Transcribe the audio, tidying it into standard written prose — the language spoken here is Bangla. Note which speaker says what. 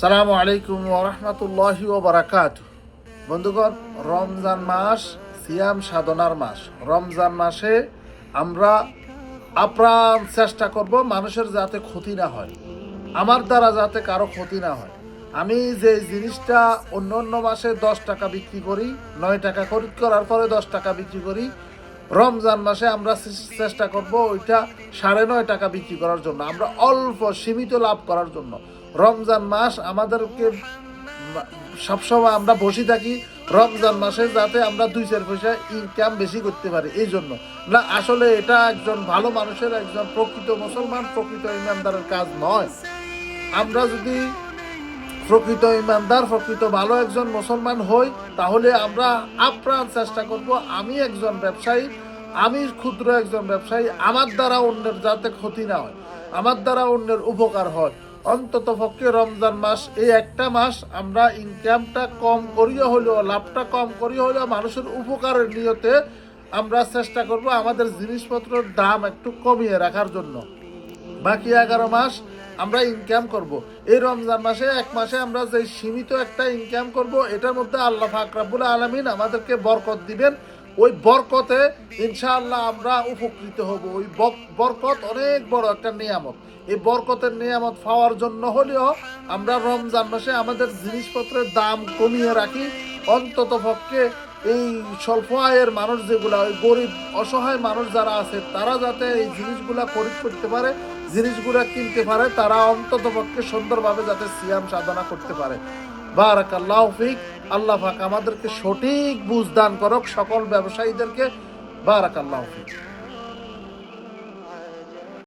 Speaker 1: সালামু আলাইকুম ওয়া রাহমাতুল্লাহি ওয়া বারাকাতুহু। বন্ধুগণ, রমজান মাস সিয়াম সাধনার মাস। রমজান মাসে আমরা আপ্রাণ চেষ্টা করব মানুষের যাতে ক্ষতি না হয়, আমার দ্বারা যাতে কারো ক্ষতি না হয়। আমি যে জিনিসটা অন্য অন্য মাসে 10 টাকা বিক্রি করি, 9 টাকা খরিদ করার পরে 10 টাকা বিক্রি করি, রমজান মাসে আমরা চেষ্টা করব ওইটা 9.5 টাকা বিক্রি করার জন্য, আমরা অল্প সীমিত লাভ করার জন্য। রমজান মাস আমাদেরকে সবসময় আমরা বসে থাকি রমজান মাসে যাতে আমরা 2-4 পয়সা ইনকাম বেশি করতে পারি, এই জন্য না। আসলে এটা একজন ভালো মানুষের, একজন প্রকৃত মুসলমান, প্রকৃত ইমানদারের কাজ নয়। আমরা যদি প্রকৃত ইমানদার, প্রকৃত ভালো একজন মুসলমান হই, তাহলে আমরা আপ্রাণ চেষ্টা করব। আমি একজন ব্যবসায়ী, আমি ক্ষুদ্র একজন ব্যবসায়ী, আমার দ্বারা অন্যের যাতে ক্ষতি না হয়, আমার দ্বারা অন্যের উপকার হয়। অন্তত পক্ষে রমজান মাস, এই একটা মাস আমরা ইনকামটা কম করিয়া হলেও, লাভটা কম করিয়া হলেও মানুষের উপকারের নিয়তে আমরা চেষ্টা করব আমাদের জিনিসপত্রের দাম একটু কমিয়ে রাখার জন্য। বাকি 11 মাস আমরা ইনকাম করব। এই রমজান মাসে, এক মাসে আমরা যে সীমিত একটা ইনকাম করব, এটার মধ্যে আল্লাহ পাক রব্বুল আলামিন আমাদেরকে বরকত দিবেন। ওই বরকতে ইনশাআল্লাহ আমরা উপকৃত হব। ওই বরকত অনেক বড় একটা নিয়ামত। এই বরকতের নিয়ামত পাওয়ার জন্য হলেও আমরা রমজান মাসে আমাদের জিনিসপত্রের দাম কমিয়ে রাখি। অন্তত পক্ষে এই স্বল্প আয়ের মানুষ যেগুলা, ওই গরিব অসহায় মানুষ যারা আছে, তারা যাতে এই জিনিসগুলা খরিদ করতে পারে, জিনিসগুলা কিনতে পারে, তারা অন্তত পক্ষে সুন্দরভাবে যাতে সিয়াম সাধনা করতে পারে। বারাকাল্লাহু ফিক। আল্লাহ পাক আমাদেরকে সঠিক বুঝ দান করুক, সকল ব্যবসায়ীদেরকে। বারাকাল্লাহু ফিক।